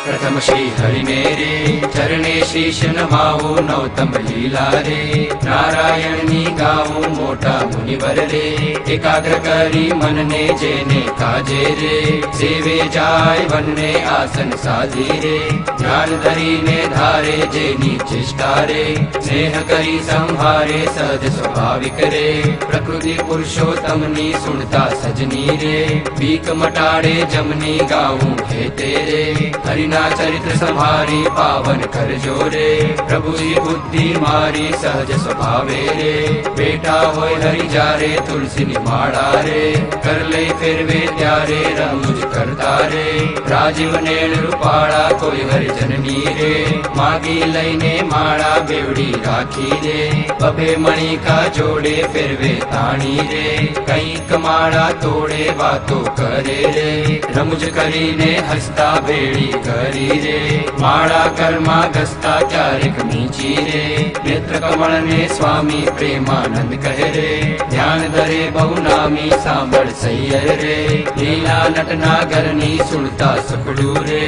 प्रथम श्री हरि ने रे चरणे शीश नमावो नौतम लीला रे नारायण नी गावो मोटा मुनिवर रे एकाग्र करी मन ने जेने काजे रे सेवे जाय वन ने आसन साधी रे ध्यान धरी ने धारे जेनी चेष्टा रे स्नेह करी संहारे सहज स्वाभाविक रे प्रकृति पुरुषोत्तम नी सुनता सजनी रे बीक मटाड़े जमनी गाऊं है तेरे हरिना चरित्र संभारी पावन कर जोरे प्रभु जी बुद्धि मारी सहज स्वभावे रे बेटा होय हरि जारे तुलसी निमाड़ा रे कर ले फिर वे त्यारे रमुज करता रे राजीव नैन रूपाड़ा कोई हरि जननी रे मागी लईने माड़ा बेवड़ी राखी रे बबे मणि का जोड़े फिर वे ताणी रे कई कमाड़ा तोड़े बातों करे रे रमुज करी ने हंसता बेड़ी करी रे माड़ा कर्मा गस्ता चारिक नीची रे नेत्र कमल ने स्वामी प्रेमानंद कहे रे ध्यान धरे बहुनामी सांभळ सैयर रे लीला नटना गरनी सुनता सुखडू रे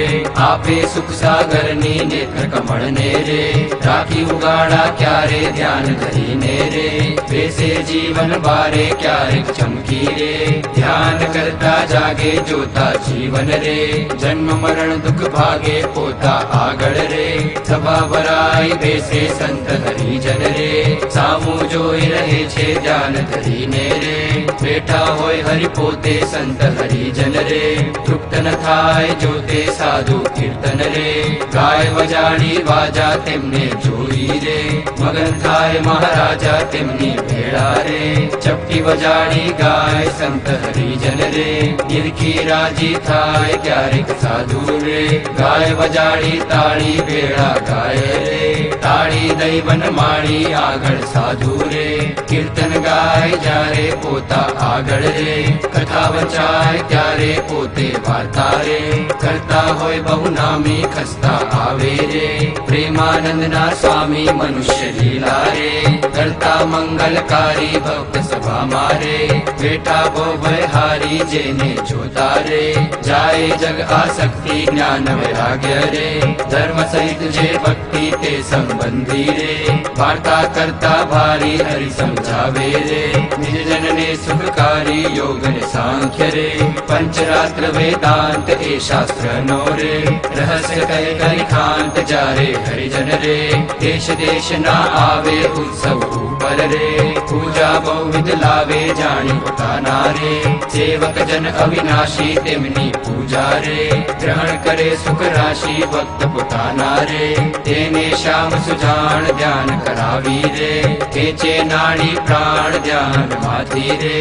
आपे सुख सागर नी नेत्र कमल ने रे राखी उगाड़ा क्यारे ध्यान धरी ने रे वैसे जीवन बारे क्यारिक चमकी रे ध्यान करता जागे जोता जीवन रे जन्म मरण दुख भागे पोता आगड़ रे सभा भराई बेसे संत हरि जन रे सामू जोई रहे छे ध्यान धरी ने रे बेठा होय हरि पोते संत हरि जन रे तृप्त न थाय जोते साधु कीर्तन रे गाय वजाड़ी वाजा तेमने जोई रे मगन थाय महाराजा तेमनी भेड़ा रे चपटी वजाड़ी गाय संत हरि जन रे निरखी राजी थाय क्यारिक साधु रे गाय वजाड़ी ताड़ी भेड़ा गाय रे ताड़ी दैवन माड़ी आगड़ साधु रे कीर्तन गाय जारे पोता आगड़ रे कथा वचाय त्यारे पोते वार्ता रे करता होय बहुनामी खस्ता आवे रे प्रेमानंद ना स्वामी मनुष्य लीला रे करता मंगलकारी भक्त सभा मारे बेटा वो बहारी जेने जोता रे जाए जग आसक्ति ज्ञान वैराग्य रे धर्म सहित जे भक्ति ते संबंधी रे वार्ता करता भारी हरि समझावे रे निज जन ने सुखकारी योग ने सांख्य रे पंचरात्र वेदांत ए शास्त्र नो रे रहस्य कहे करिखांत जारे हरिजन रे देश देश ना आवे उत्सव ऊपर रे पूजा बहुविध लावे जानी उताना रे सेवक जन अविनाशी तेमनी पूजा रे ग्रहण करे सुख राशि भक्त पुताना रे तेने श्याम सुजान ध्यान करावी रे खेचे नाड़ी प्राण ध्यान माथी रे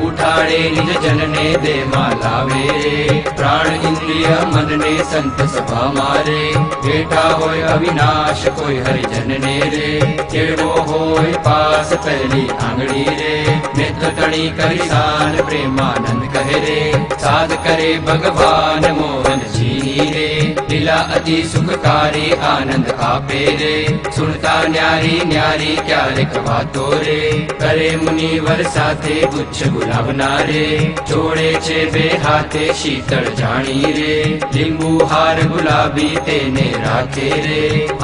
उठाड़े निज जन ने दे मालावे रे प्राण इंद्रिय मन ने संत सभा मारे बेटा होय अविनाश कोई हरिजन ने रे केड़ो होय पास पहली आंगड़ी रे नेत्र तड़ी करिसान प्रेमानंद कहे रे साध करे भगवान मोहन जी रे लीला अति सुखकारी आनंद आपे रे सुनता न्यारी न्यारी क्यारिक बातो रे करे मुनिवर साथे गुच्छ गुलाब नारे जोड़े छे बे हाथे शीतल जानी रे लींबू हार गुलाबी तेने राखे रे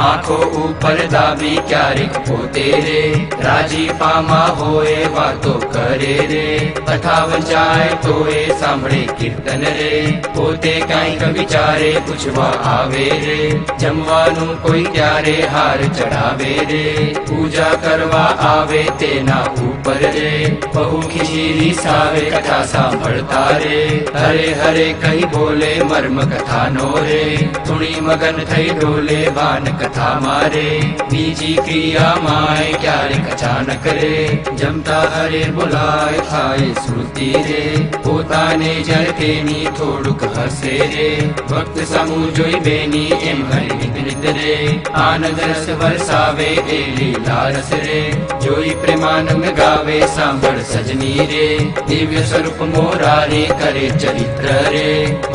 आंखों ऊपर दाबी क्यारिक पोते रे राजी पामा होए वातो करे रे कथा वचाए तोए सांभळे कीर्तन रे पोते कांईक विचारे पूछवा आवे रे जमवानु कोई त्यारे हार चढ़ावे रे पूजा करवा आवे तेना ऊपर रे बहु खीरी सावे कथा सांभळता रे हरे हरे कही बोले मर्म कथा नो रे तुणी मगन थई डोले बान कथा मारे बीजी क्रिया माय क्यारिक अचानक रे जमता हरे बोलाय थाय श्रुति रे पोताने जर तेनी थोड़ुक हसे रे भक्त समूह जोई बेनी एम हरि नित नित रे आनंद रस बरसावे ए लीला रस रे जोई प्रेमानंद गावे सांभळ सजनी रे दिव्य स्वरूप मोरारी करे चरित्र रे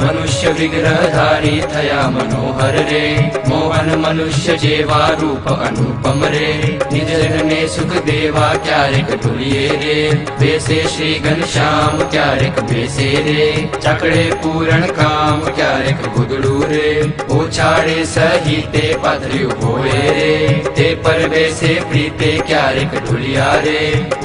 मनुष्य विग्रह धारी थया मनोहर रे મોહન મનુષ્ય જેવા રૂપ અનુપમ રે નિજ જનને સુખ દેવા ક્યારેક ઢોલીએ રે બેસે શ્રી ઘનશ્યામ ક્યારેક બેસે રે ચાકડે પૂરણ કામ ક્યારેક ગુદડું રે ઓછાડે સહિતે પાથર્યું હોય રે તે પર બેસે પ્રીતે ક્યારેક ઢોલિયા રે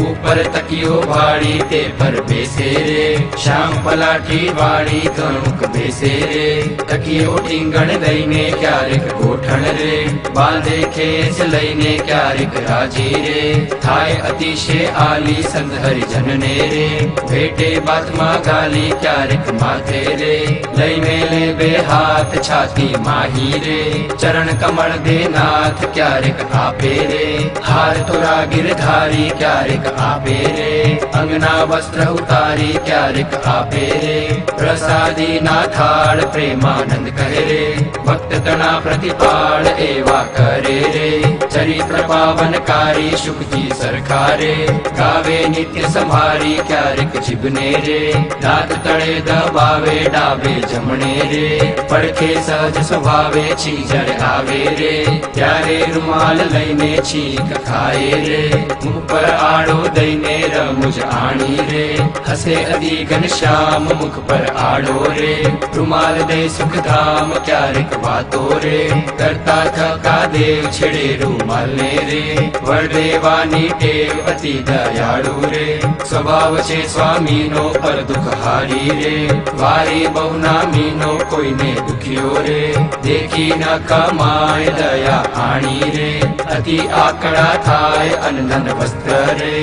ઉપર તકિયો ભાડી તે પર બેસે રે શ્યામ પલાઠી વાળી ઘણુક બેસે રે તકિયો ટીંગણ લઈને ક્યારેક ગોઠણ રે બાંધે ખેસ લઈને ક્યારેક રાજી રે થાય અતિશય આલી સંત હરિજન ને રે ભેટે બાતમાં ગાલી ક્યારેક માથે રે લઈને લે બે હાથ છાતી માહી રે ચરણ કમળ દે નાથ ક્યારેક આપે રે હાર તોરા ગિરધારી ક્યારેક આપે રે અંગના વસ્ત્ર ઉતારી ક્યારેક આપે રે પ્રસાદી ના થાળ પ્રેમાનંદ કહે રે ભક્ત તણા પ્રતિપાળ એવા કરે રે ચરિત્ર પાવનકારી શુકજી સરખારે ગાવે નિત્ય સંભારી ક્યારેક જીભને રે દાંત તળે દબાવે ડાબે જમણે રે પડખે સહજ સ્વભાવે છીજડ આવે રે ત્યારે રૂમાલ લઈને છીક ખાય રે મુખ પર આડો દઈને રમુજ આણી રે હસે અતિ ઘનશ્યામ મુખ પર આડો રે રૂમાલ દે સુખધામ ક્યારેક વાતો રે કરતા થકા દેવ છેડે રૂમાલ ને રે વરદેવાની ટેવ અતિ દયાળુ રે સ્વભાવ છે સ્વામીનો પર દુઃખ હારી રે વારી બહુ નામીનો કોઈને દુખ્યો રે દેખી ન કમાય દયા આણી રે અતિ આકડા થાય અનધન વસ્ત્ર રે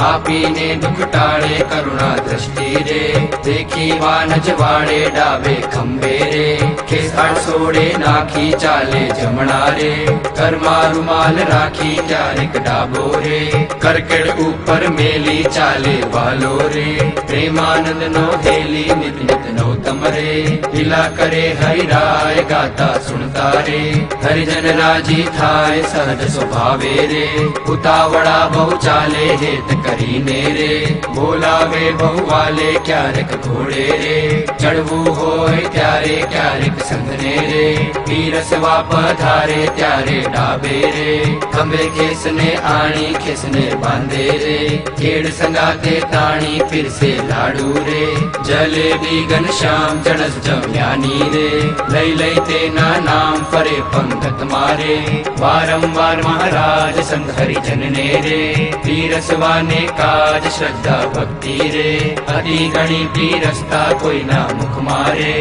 આપીને દુઃખ ટાળે કરુણા દ્રષ્ટિ રે દેખી વાનજ વાળે ડાબે ખંભે રે ખેસ આડસોડે નાખી ચાલે જમણા રે ઘરમાં રૂમાલ રાખી ક્યારેક ડાબો રે કરકેડ ઉપર મેલી ચાલે વાલો રે પ્રેમાનંદ નો હેલી નિત નિત નૌતમ રે લીલા કરે હરિરાય ગાતા સુણતા રે હરિજન રાજી થાય સહજ સ્વભાવે રે ઉતાવળા બહુ ચાલે હેત કરીને રે બોલાવે બહુ વાલે ક્યારેક ઘોડે રે ચડવું હોય ત્યારે ક્યારેક સંઘને રે પીરસવા પધારે ત્યારે ડાબે રે ખંભે ખેસને આણી ખેસને બાંધે રે ખેડ સંગાતે તાણી પીરસે લાડુ રે જલેબી ઘનશ્યામ જણસ જમ્યાની રે લઈ લઈ તેના નામ ફરે પંગત મારે વારંવાર મહારાજ સંત હરિજન ને રે પીરસવાને કાજ શ્રદ્ધા ભક્તિ રે અતિ ગણી પીરસતા કોઈના મુખ મારે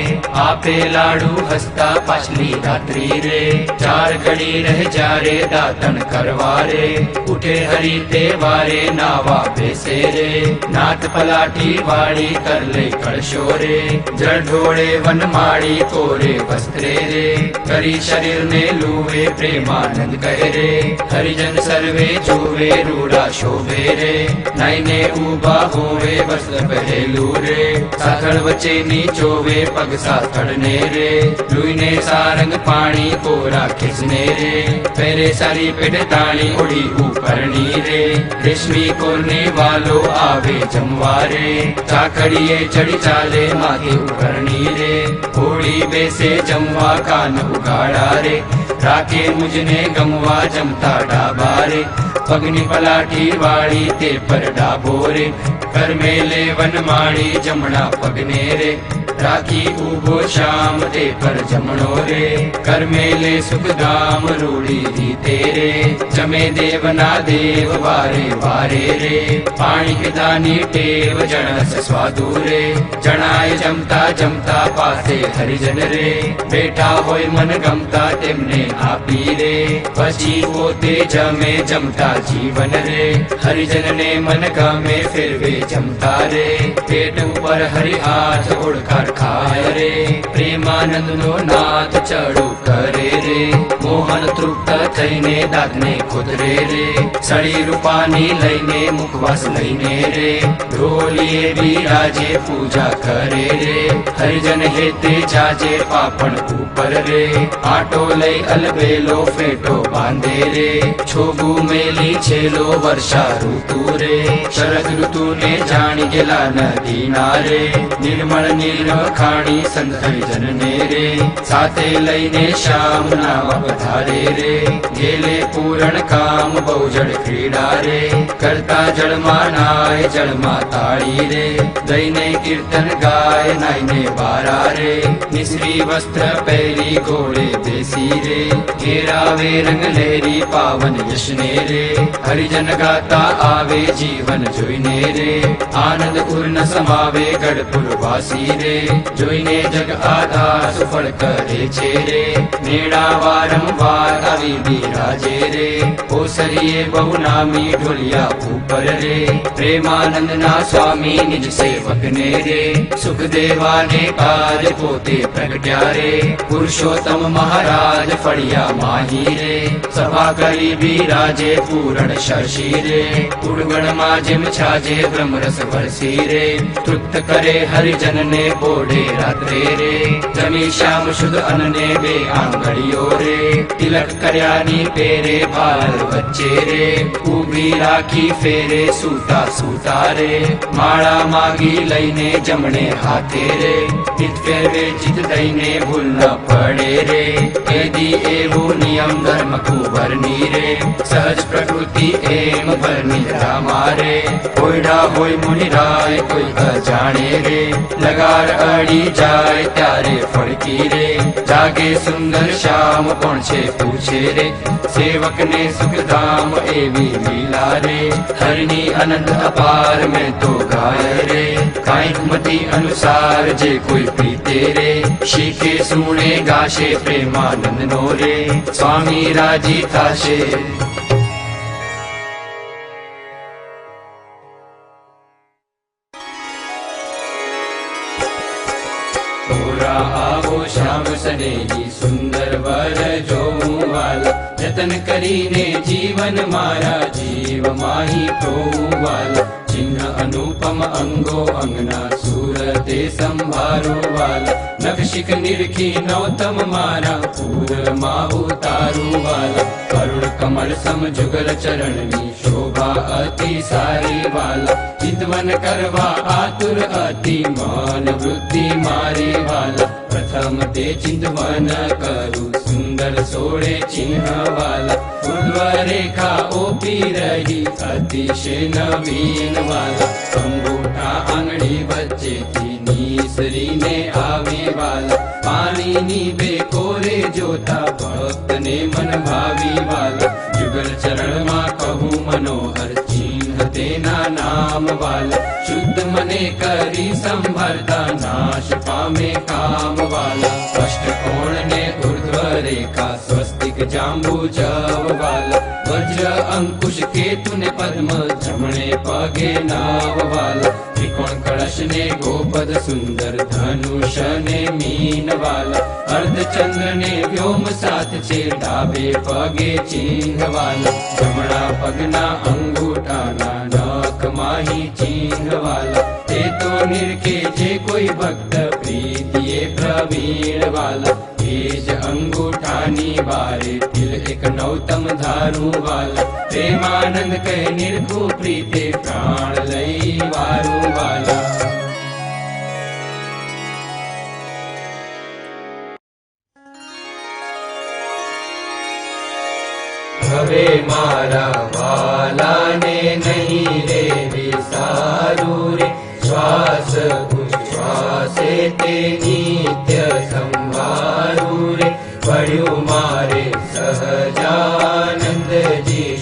આપે લાડુ હસતા પાછલી રાત્રિ રે ચાર ઘડી રહે જ્યારે દાતણ કરવા રે ઉઠે હરિ તે વારે નાવા બેસે રે નાથ પલાઠી વાળી કર લે કળશો રે જળ ઢોળે વનમાળી કોરે વસ્ત્રે રે કરી શરીર ને લુવે પ્રેમાનંદ કહે રે હરિજન સર્વે જોવે રૂડા શોભે રે નાઈને ઉભા હોવે વસ્ત્ર પહેરેલું રે સાથળ વચ્ચે નીચોવે પગ સાથળ ને રે લુઈને સારંગ પાણી કોરા ખેસને રે પહેરે સારી પેટ તાણી ઓઢી ઉપરણી રે રેશમી કોરને વાલો આવે જમવા રે ચાકડીએ ચડી ચાલે માથે ઉપરણી રે હોળી બેસે જમવા કાન ઉગાડા રે રાખે મુજને ગમવા જમતા ડાબા રે પગની પલાઠી વાળી તે પર ડાબો રે કર મેલે વનમાળી જમણા પગને રે રાખી ઉભો શ્યામ તે પર જમણો રે કર મેલે સુખધામ રૂડી રીતે રે જમે દેવના દેવ વારે વારે રે પાણી પીધાની ટેવ જણસ સ્વાદુ રે જણાય જમતા જમતા પાસે હરિજન રે બેઠા હોય મન ગમતા તેમને આપી રે પછી પોતે જમે જમતા જીવન રે હરિજન ને મન ગમે ફેરવે જમતા રે પેટ ઉપર હરિ હાથ ઓળખાર ખાય રે પ્રેમાનંદ નો નાથ ચડુ કરે રે મોહન તૃપ્ત થઈને દાંતને ખોદરે રે સળી રૂપાની લઈને મુખવાસ લઈને રે ઢોલીએ બિરાજે પૂજા કરે રે હરિજન હેતે જાજે પાપણ ઉપર રે આટો લઈ અલબેલો ફેટો બાંધે રે છોગુ મેલી છેલો વર્ષા ઋતુ રે શરદ ઋતુ ને જાણી ગયેલા નદી ના રે નિર્મળ નિર્મળ વખાણી સંત હરિજનને રે, સાથે લઈને શ્યામના પધારે રે, ગેલે પૂરણ કામ બહુ જળ ક્રીડા રે, કરતા જળમાં નાય જળમાં તાળી રે, દઈને કીર્તન ગાય નાઈને બારા રે, નિસરી વસ્ત્ર પહેરી ઘોડે બેસી રે, ઘેરાવે રંગ લહેરી પાવન યશને રે, હરિજન ગાતા આવે જીવન જોઈને રે, આનંદ ઉર્ન સમાવે ગઢપુર વાસી રે, જોઈને જગ આધાર સુફળ કરે છે રે, મેળા વારંવાર આવી બિરાજે રે, ઓસરીએ બહુ નામી ઢોલિયા ઉપર રે, પ્રેમાનંદના સ્વામી નિજ સેવકને રે, સુખદેવાને કાજ પોતે પ્રગટ્યા રે, પુરુષોત્તમ મહારાજ ફળિયા માહી રે, સભા કરી બિરાજે પૂરણ શશી રે, ઉડગણમાં જેમ છાજે બ્રહ્મરસ વરસી રે, તૃપ્ત કરે હરિજનને બોડે રાત્રે રે, જમી શ્યામ શુદ્ધ અન્નને બે આંગળીઓ રે, તિલક કર્યાની પેરે ભાલ વચ્ચે રે, ઉભી રાખી ફેરે સૂતા સૂતા રે, માળા માગી લઈને જમણે હાથે રે, ચિત ફેરવે ચિત દઈને ભૂલ ન પડે રે, એદી એવું નિયમ ધર્મ કુંવરની રે, સહજ પ્રકૃતિ એમ ભરની રામારે, કોઈડા હોય મુનિરાય કોઈ અજાણે રે, લગાડ અડી જાય ત્યારે ફળકી રે, જાગે સુંદર શ્યામ કોણ છે પૂછે રે, સેવકને સુખધામ એવી લીલા રે, હરની અનંત અપાર મેં તો ગાય રે, કાંઈક મતિ અનુસાર જે કોઈ પ્રીતે રે, શીખે સુણે ગાશે પ્રેમાનંદ નો રે, સ્વામી રાજી થાશે. થોડા આવો શ્યામ સનેહી સુંદર વર જોઉં વાલા, જતન કરીને જીવન મારા જીવ માહી પ્રોવું વાલા, ચિહ્ન અનુપમ અંગો અંગના સુરતે સંભારો વાલા, નખશિખ નિરખી નૌતમ મારા પૂરમાં ઉતારું વાલા, કરુણ કમળ સમ જુગલ ચરણની શોભા અતિ સારી વાલા, ચિંતવન કરવા આતુર અતિ મન વૃત્તિ મારી વાલા, પ્રથમ તે ચિંતવન કરું સુંદર સોળે ચિહ્ન વાલા, ઉર્ધ્વ રેખા ઓપી રહી અતિશય નવીન વાલા, અંગૂઠા આંગળી વચ્ચેથી નીસરીને આવે વાલા, પાણીની બે કોરે જોતા ભક્તને મન ભાવી વાલા, જુગલ ચરણમાં કહું મનોહર ચિહ્ન તેના નામ વાલા, શુદ્ધ મને કરી સંભળતા નાશ પામે કામ વાલા, અષ્ટકોણ ને ઉર્ધ્વ રેખા સ્વસ્તિક જાંબુ જવ વાલા, વજ્ર અંકુશ કેતુ ને પદ્મ જમણે પગે નાવ વાલા, ત્રિકોણ કળશ ને ગોપદ સુંદર ધનુષ ને મીન વાલા, અર્ધચંદ્ર ને વ્યોમ સાત છે ડાબે પગે ચિહ્ન વાલા, જમણા પગના અંગૂઠાના નખ માહી ચિહ્ન વાલા, તે તો નિરખે જે કોઈ ભક્ત પ્રીતિએ પ્રવીણ વાલા, એ જ અંગૂઠાની બારે તિલ એક નૌતમ ધારું વાલા, પ્રેમાનંદ કહે નિરખું પ્રીતે પ્રાણ લઈ વારું વાલા. હવે મારા વાલાને નહીં રે વિસારું રે, શ્વાસ ઉચ્છ્વાસે તે નિત્ય સંભારું રે, પડ્યું મારે સહજાનંદજી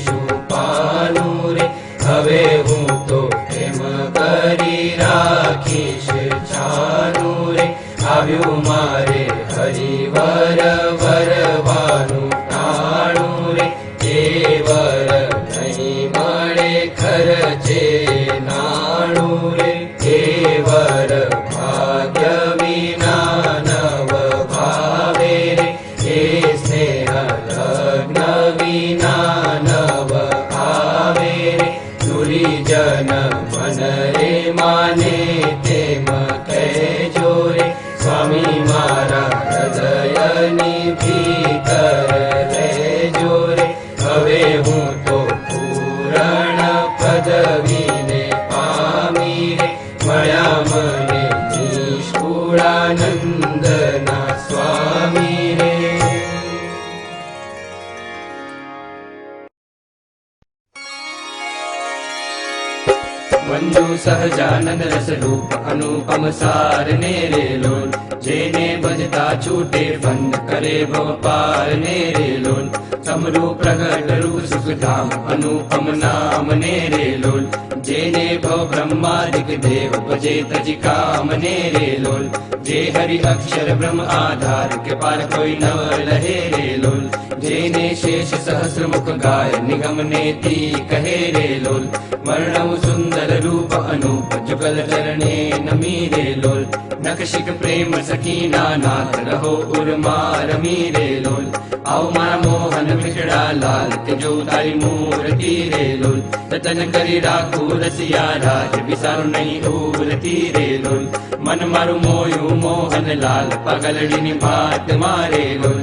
શુપાનું રે, હવે હું તો પ્રેમ કરી રાખીશ છાનું રે, આવ્યું મારે હરિવર વરવાનું ટાણું રે, એ વર નહીં મળે ખર્ચે નાણું રે, એ વર ભાગ્ય વિના નવ ભાવે રે, એ સ્નેહ લગ્ન વિના નવ આવે રે, દુરીજન મન રે માને તેમ કહેજો રે, સ્વામી મારા હૃદયની ભીતર રહેજો રે, હવે હું તો પૂરણ પદવીને પામી રે, મળ્યા મને નિષ્કુળા बिरजू सहजानंद रस रूप अनुपम सार ने रे लोल जेने भजता छूटे बंद करे भव पार ने रे लोल समरू प्रगट रूप सुख धाम अनुपम नाम ने रे लोल जेने भव ब्रह्मादिक देव भजे तज काम ने रे लोल जे हरि अक्षर ब्रह्म आधार के पार कोई नव लहे रे लोल जेने शेष सहस्र मुख गाय निगम नेति कहे रे लोल वर्णव सुंदर रूप अनूप जुगल चरणे नमी रे लोल नखशिक प्रेम सकीना नाथ रहो उर्मा रमी रे लोल आओ मारा मोहन मिटड़ा लाल तेजो तारी मूर्ति रे लोल ततन करी राखू रसिया राज बिसारो नहीं उरती रे लोल मन मारू मोयू मोहन लाल पगलड़ी नि बात मारे लोल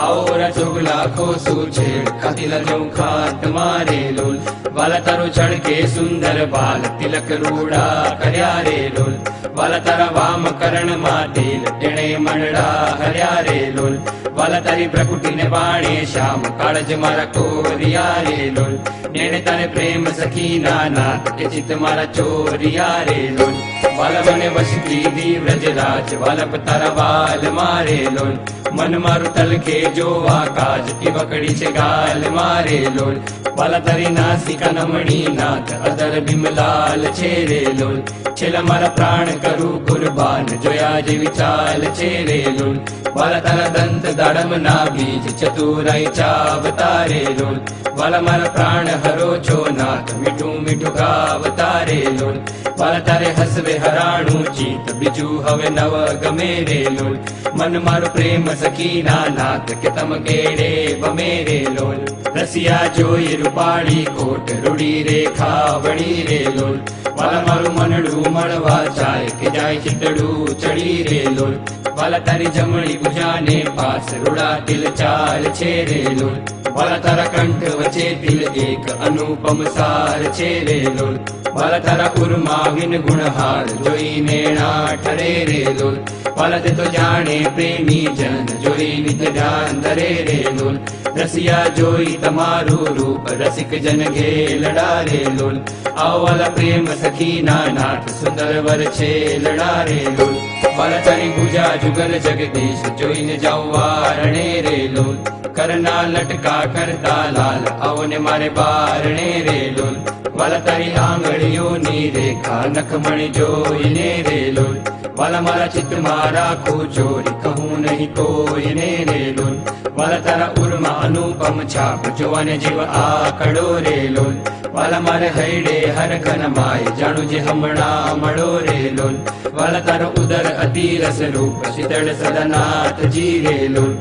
आओ रचोगला खोसू छेड़ कतिल जो खात मारे लोल वाला तारो चढ़ के सुंदर बाल तिलक रूड़ा कर्या रे लोल वाला तारा वाम करण मातेल टेणे मंडड़ा हर्या रे लोल वाला तारी प्रकुटी ने बाणे श्याम काळज मारा कोरिया रे लोल नेणे तारे प्रेम सखीना नाथ के चित मारा चोरिया रे लोल वाला बने वश की दी व्रजराज वाला तारा वाल मारे लोल मन मारू तल के जो आकाश की बकड़ी से गाल मारे लोल वाला तारी नासिका नमणी नाथ अदर बिमलाल छेरे लोल छेला मारा प्राण करू कुर्बान जोया जे विचाल छेरे लोल वाला तारा दंत दाड़म ना बीज चतुराई चावतारे लोल वाला मारा प्राण हरो छो नाथ मिठू मिठू गावतारे लोल वाला तारे हसवे हराणू चीत बिजू हवे नव गमे रे लोल मन मारो प्रेम सकीना नाथ के तम गेड़े बमेरे लोल रसिया जोई रूपाड़ी कोट रूड़ी रेखा बड़ी रे लोल वाला मारू मनड़ू मड़वा चाय के जाय चितड़ू चढ़ी रे लोल वाला तारी जमणी भुजाने पास रूड़ा तिल चाल छेरे लोल वाला तारा कंठ वचे तिल एक अनुपम सार छेरे लोल वाला तारा उर्मा विन गुणहार जोई नेणा ठरे रे लोल वाला ते तो जाने प्रेमी जन जोई नित्य ध्यान धरे रे लोल रसिया जोई तमारू रूप रसिक जन घे लड़ा रे लोल आओ वाला प्रेम सखीना नाथ सुंदर वर छे लड़ा रे लोल वाला तारी भुजा जुगल जगदीश जोई ने जाऊ वारणे रे लोल करना लटका करता लाल आओ ने मारे बारणे रे लोल वाला तारी आंगड़ियों नी रेखा नखमणि जोईने रे लोल वाला मारा चित मारा को चोरी कहूँ नहीं कोई ने रे लोल वाला तारा उर्मा अनुपम छाप जोवाने जीव आकड़ो रे लोल वाला मारे हैडे हर घन माय जाणू जे हमणा मड़ो रे लोल वाला तारो उदर अति रस रूप शीतल सदनाथ जी रे लोल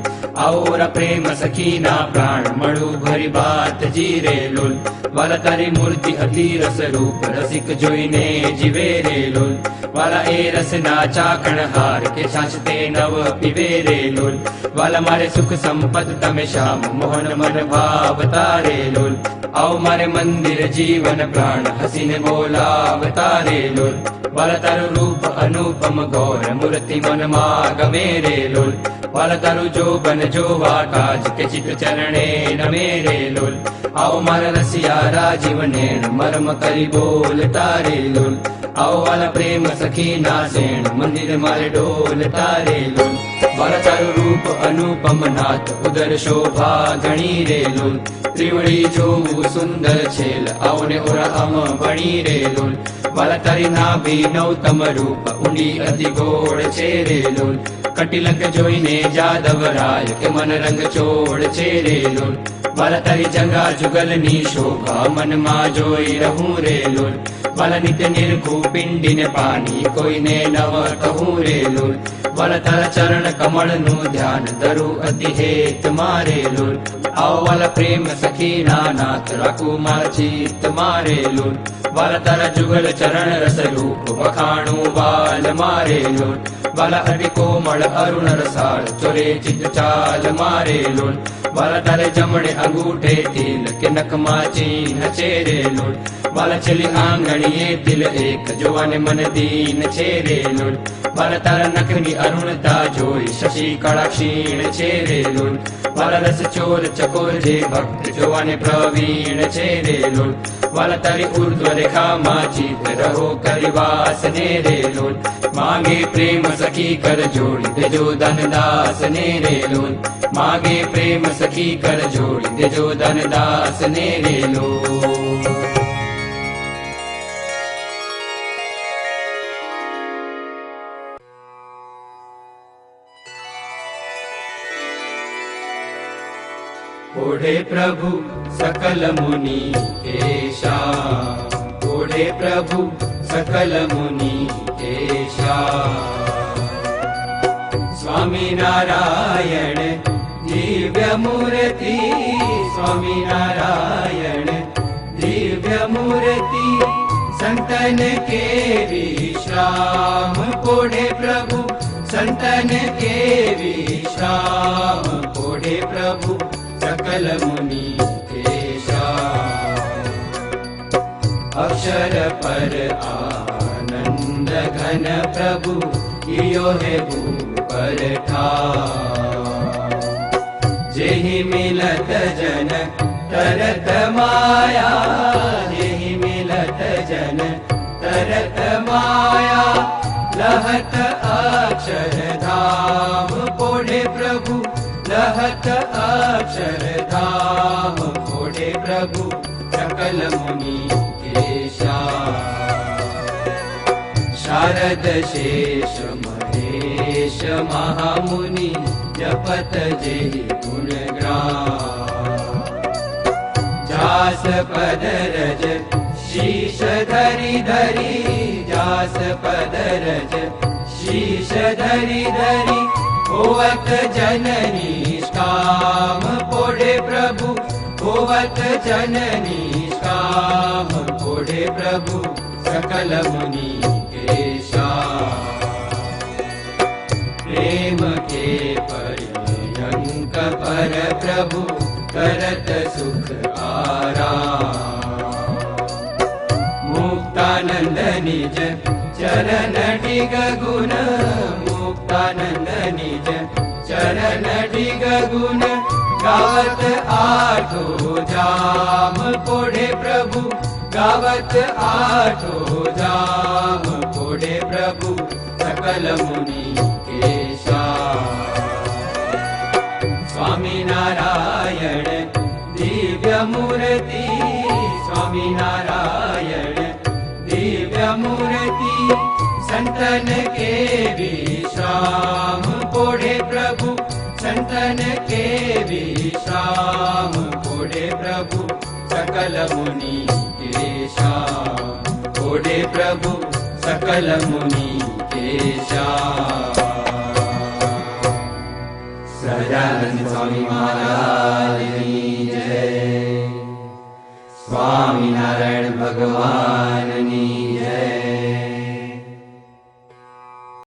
और प्रेम सखीना प्राण मड़ू भरी बात जी रे लोल वाला तारी मूर्ति अति रस रूप रसिक जोईने जीवे रे लोल वाला ए रस ना चाकण हार के छाछते नव पीवे रे लोल वाला मारे सुख संपत तमे श्याम मोहन मन भावतारे लोल आओ मारे मंदिर जीवन प्राण हसीन बोलावतारे लोल वाला तारो रूप अनुपम गौर मूर्ति मन मागमे रे लोल वाला तारो जो बन जो वाकाज के चित चरणे नमे रे लोल आओ मारा रसिया राजीव नैन मर्म करी बोल तारे लोल आओ वाला प्रेम सखीना सेण मंदिर मारे डोल तारे लोल वाला तारो रूप अनुपम नाथ उदर शोभा गणी रे लोल त्रिवड़ी जो सुंदर छेल आओ ने ओरा अम बणी रे लोल वाला तारी नाभि नौतम रूप ऊंडी अति गोड़ छे रे लोल कटिलक जोईने जादव राय के मन रंग चोड़ छे रे लोल वाला तारी जंगा जुगल नी शोभा मन मा जोई रहूं रे लोल वाला नित्य निर्खु पिंडी ने पानी कोई ने नव कहूं रे लोल वाला तारा चरण कमल नु ध्यान धरू अति हेत मारे लोल आओ वाला प्रेम सखीना नाथ राखू मार चित मारे लोल वाला तारा जुगल चरण रस रूप वखाणू बाल मारे लोल वाला अति कोमल अरुण रसाल चोरे चित चाल मारे लोल वाला तारे जमणे अंगूठे तिल के नख माची नचेरे लोल વાલા છેલ્લી આંગણીએ દિલ એક જોવાને મન દીન છે રે લોલ વાલા તારા નખની અરુણતા જોઈ શશી કળા ક્ષીણ છે રે લોલ વાલા રસ ચોર ચકોર જે ભક્ત જોવાને પ્રવીણ છે રે લોલ વાલા તારી ઉર્ધ્વ રેખામાં ચિત રહો કરિવાસ ને રે લોલ માગે પ્રેમ સખી કર જોડી દેજો ધનદાસ ને રે લોલ માગે પ્રેમ સખી કર જોડી દેજો ધનદાસ ને રે લોલ ओढ़े प्रभु सकल मुनि केशा ओढ़े प्रभु सकल मुनि केशा स्वामी नारायण दिव्य मूर्ति स्वामी नारायण दिव्य मूर्ति संतन के विश्राम ओढ़े प्रभु संतन के विश्राम ओढ़े प्रभु सकल मुनि केशा अक्षर पर आनंद घन प्रभु कियो है ऊपर ठार जेहि मिलत जन तरत माया जेहि मिलत जन तरत माया लहत अक्षर धाम पोढ़े प्रभु लहत अक्षर धाम पोढ़े प्रभु सकल मुनि केशा शारद शेष महेश महामुनि जपत जेहि गुणग्राम जास पद रज शीश धरि धरि जास पद रज शीश धरि धरि होवत जननी काम पोढ़े प्रभु होवत जननी काम पोढ़े प्रभु सकल मुनि केशा प्रेम के पर्यंक पर प्रभु करत सुख आराम मुक्तानंद निज चरण डिग गुण मुक्तानंद निज चरण डिग गुण गावत आठो जाम पोढ़े प्रभु गावत आठो जाम पोढ़े प्रभु सकल मुनि केशा स्वामी नारायण दिव्य मूर्ति स्वामी नारायण दिव्य मूर्ति संतन के विश्राम पोढ़े प्रभु संतन के विश्राम पोढ़े प्रभु सकल मुनि केशा पोढ़े प्रभु सकल मुनि केशा सदानंद स्वामी महाराज की जय स्वामी नारायण भगवान